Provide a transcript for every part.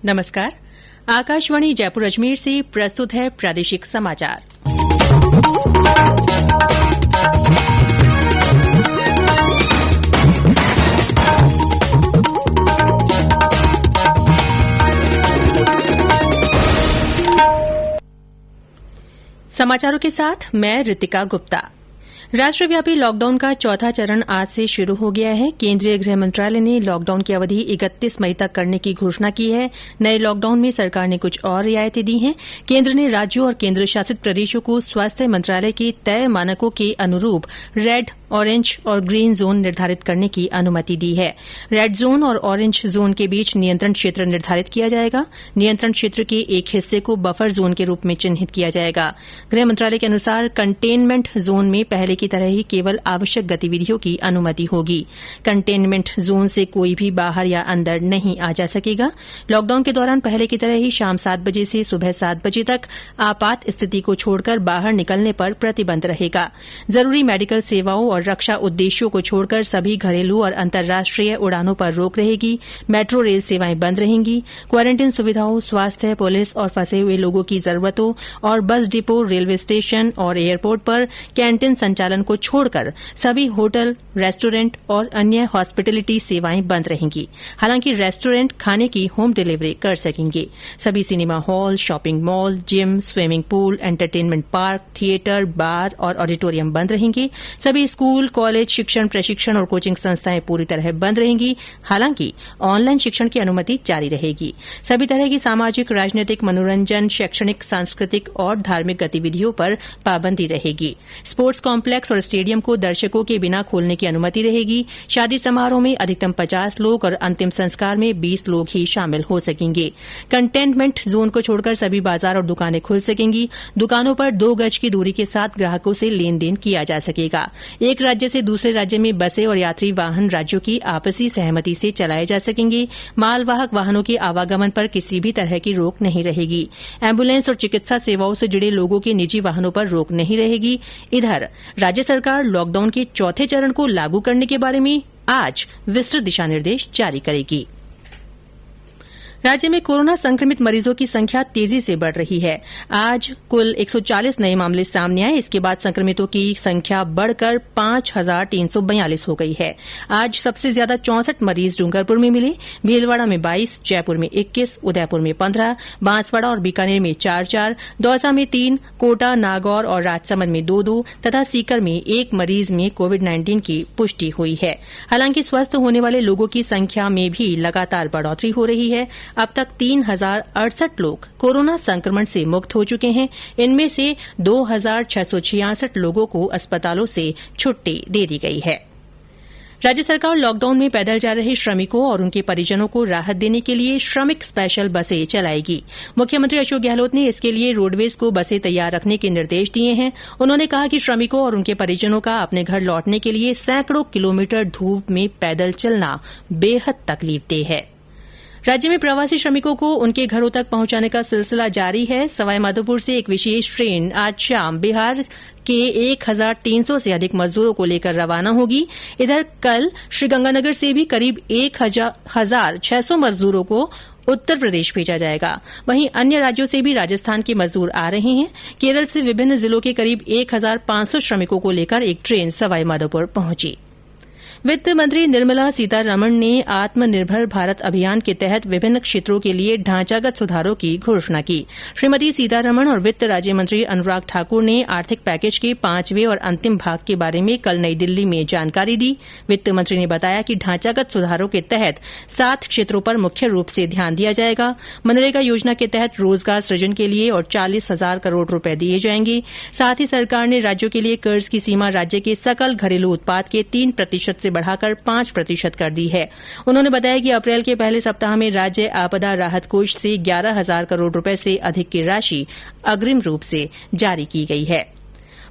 नमस्कार। आकाशवाणी जयपुर अजमेर से प्रस्तुत है प्रादेशिक समाचार। समाचारों के साथ मैं रितिका गुप्ता। राष्ट्रव्यापी लॉकडाउन का चौथा चरण आज से शुरू हो गया है। केंद्रीय गृह मंत्रालय ने लॉकडाउन की अवधि 31 मई तक करने की घोषणा की है। नए लॉकडाउन में सरकार ने कुछ और रियायतें दी हैं। केंद्र ने राज्यों और केंद्र शासित प्रदेशों को स्वास्थ्य मंत्रालय के तय मानकों के अनुरूप रेड, ऑरेंज और ग्रीन जोन निर्धारित करने की अनुमति दी है। रेड जोन और ऑरेंज जोन के बीच नियंत्रण क्षेत्र निर्धारित किया जाएगा। नियंत्रण क्षेत्र के एक हिस्से को बफर जोन के रूप में चिन्हित किया जाएगा। गृह मंत्रालय के अनुसार कंटेनमेंट जोन में पहले की तरह ही केवल आवश्यक गतिविधियों की अनुमति होगी। कंटेनमेंट जोन से कोई भी बाहर या अंदर नहीं आ जा सकेगा। लॉकडाउन के दौरान पहले की तरह ही शाम 7 बजे से सुबह 7 बजे तक आपात स्थिति को छोड़कर बाहर निकलने पर प्रतिबंध रहेगा। जरूरी मेडिकल सेवाओं और रक्षा उद्देश्यों को छोड़कर सभी घरेलू और अंतर्राष्ट्रीय उड़ानों पर रोक रहेगी। मेट्रो रेल सेवाएं बंद रहेंगी। क्वारंटीन सुविधाओं, स्वास्थ्य, पुलिस और फंसे हुए लोगों की जरूरतों और बस डिपो, रेलवे स्टेशन और एयरपोर्ट पर कैंटीन संचालन को छोड़कर सभी होटल, रेस्टोरेंट और अन्य हॉस्पिटलिटी सेवाएं बंद रहेंगी। हालांकि रेस्टोरेंट खाने की होम डिलीवरी कर सकेंगे। सभी cinema hall, shopping mall, gym, swimming pool, entertainment park, theatre, bar और ऑडिटोरियम बंद रहेंगे। सभी स्कूल, कॉलेज, शिक्षण, प्रशिक्षण और कोचिंग संस्थाएं पूरी तरह बंद रहेंगी। हालांकि ऑनलाइन शिक्षण की अनुमति जारी रहेगी। सभी तरह की सामाजिक, राजनीतिक, मनोरंजन, शैक्षणिक, सांस्कृतिक और धार्मिक गतिविधियों पर पाबंदी रहेगी। स्पोर्ट्स कॉम्प्लेक्स और स्टेडियम को दर्शकों के बिना खोलने की अनुमति रहेगी। शादी समारोह में अधिकतम 50 लोग और अंतिम संस्कार में 20 लोग ही शामिल हो सकेंगे। कंटेनमेंट जोन को छोड़कर सभी बाजार और दुकानें खुल सकेंगी। दुकानों पर 2 गज की दूरी के साथ ग्राहकों से लेन देन किया जा सकेगा। एक राज्य से दूसरे राज्य में बसें और यात्री वाहन राज्यों की आपसी सहमति से चलाए जा सकेंगे। मालवाहक वाहनों के आवागमन पर किसी भी तरह की रोक नहीं रहेगी। एम्बुलेंस और चिकित्सा सेवाओं से जुड़े लोगों के निजी वाहनों पर रोक नहीं रहेगी। इधर राज्य सरकार लॉकडाउन के चौथे चरण को लागू करने के बारे में आज विस्तृत दिशा निर्देश जारी करेगी। राज्य में कोरोना संक्रमित मरीजों की संख्या तेजी से बढ़ रही है। आज कुल 140 नए मामले सामने आए। इसके बाद संक्रमितों की संख्या बढ़कर 5342 हो गई है। आज सबसे ज्यादा 64 मरीज डूंगरपुर में मिले। भीलवाड़ा में 22, जयपुर में 21, उदयपुर में 15, बांसवाड़ा और बीकानेर में 4-4, दौसा में 3, कोटा, नागौर और राजसमंद में 2-2 तथा सीकर में 1 मरीज में कोविड-19 की पुष्टि हुई है। हालांकि स्वस्थ होने वाले लोगों की संख्या में भी लगातार बढ़ोतरी हो रही है। अब तक 3068 लोग कोरोना संक्रमण से मुक्त हो चुके हैं। इनमें से 2666 लोगों को अस्पतालों से छुट्टी दे दी गई है। राज्य सरकार लॉकडाउन में पैदल जा रहे श्रमिकों और उनके परिजनों को राहत देने के लिए श्रमिक स्पेशल बसें चलाएगी। मुख्यमंत्री अशोक गहलोत ने इसके लिए रोडवेज को बसें तैयार रखने के निर्देश दिए हैं। उन्होंने कहा कि श्रमिकों और उनके परिजनों का अपने घर लौटने के लिए सैकड़ों किलोमीटर धूप में पैदल चलना बेहद तकलीफदेह है। राज्य में प्रवासी श्रमिकों को उनके घरों तक पहुंचाने का सिलसिला जारी है। सवाईमाधोपुर से एक विशेष ट्रेन आज शाम बिहार के 1300 से अधिक मजदूरों को लेकर रवाना होगी। इधर कल श्रीगंगानगर से भी करीब 1600 मजदूरों को उत्तर प्रदेश भेजा जाएगा। वहीं अन्य राज्यों से भी राजस्थान के मजदूर आ रहे हैं। केरल से विभिन्न जिलों के करीब 1500 श्रमिकों को लेकर एक ट्रेन सवाईमाधोपुर पहुंची। वित्त मंत्री निर्मला सीतारमण ने आत्मनिर्भर भारत अभियान के तहत विभिन्न क्षेत्रों के लिए ढांचागत सुधारों की घोषणा की। श्रीमती सीतारमण और वित्त राज्य मंत्री अनुराग ठाकुर ने आर्थिक पैकेज के 5वें और अंतिम भाग के बारे में कल नई दिल्ली में जानकारी दी। वित्त मंत्री ने बताया कि ढांचागत सुधारों के तहत 7 क्षेत्रों पर मुख्य रूप से ध्यान दिया जाएगा। मनरेगा योजना के तहत रोजगार सृजन के लिए और 40,000 करोड़ रुपए दिए जाएंगे। साथ ही सरकार ने राज्यों के लिए कर्ज की सीमा राज्य के सकल घरेलू उत्पाद के 3% से बढ़ाकर 5% कर दी है। उन्होंने बताया कि अप्रैल के पहले सप्ताह में राज्य आपदा राहत कोष से 11,000 करोड़ रुपए से अधिक की राशि अग्रिम रूप से जारी की गई है।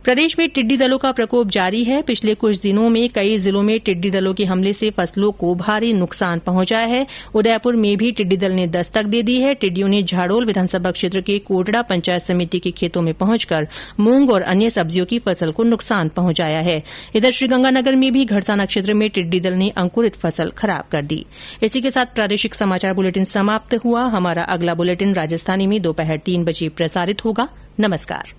प्रदेश में टिड्डी दलों का प्रकोप जारी है। पिछले कुछ दिनों में कई जिलों में टिड्डी दलों के हमले से फसलों को भारी नुकसान पहुंचा है। उदयपुर में भी टिड्डी दल ने दस्तक दे दी है। टिड्डियों ने झाड़ोल विधानसभा क्षेत्र के कोटड़ा पंचायत समिति के खेतों में पहुंचकर मूंग और अन्य सब्जियों की फसल को नुकसान पहुंचाया है। इधर श्रीगंगानगर में भी घड़साना क्षेत्र में टिड्डी दल ने अंकुरित फसल खराब कर दी। इसी के साथ प्रादेशिक समाचार बुलेटिन समाप्त हुआ। हमारा अगला बुलेटिन राजस्थानी में दोपहर 3 बजे प्रसारित होगा। नमस्कार।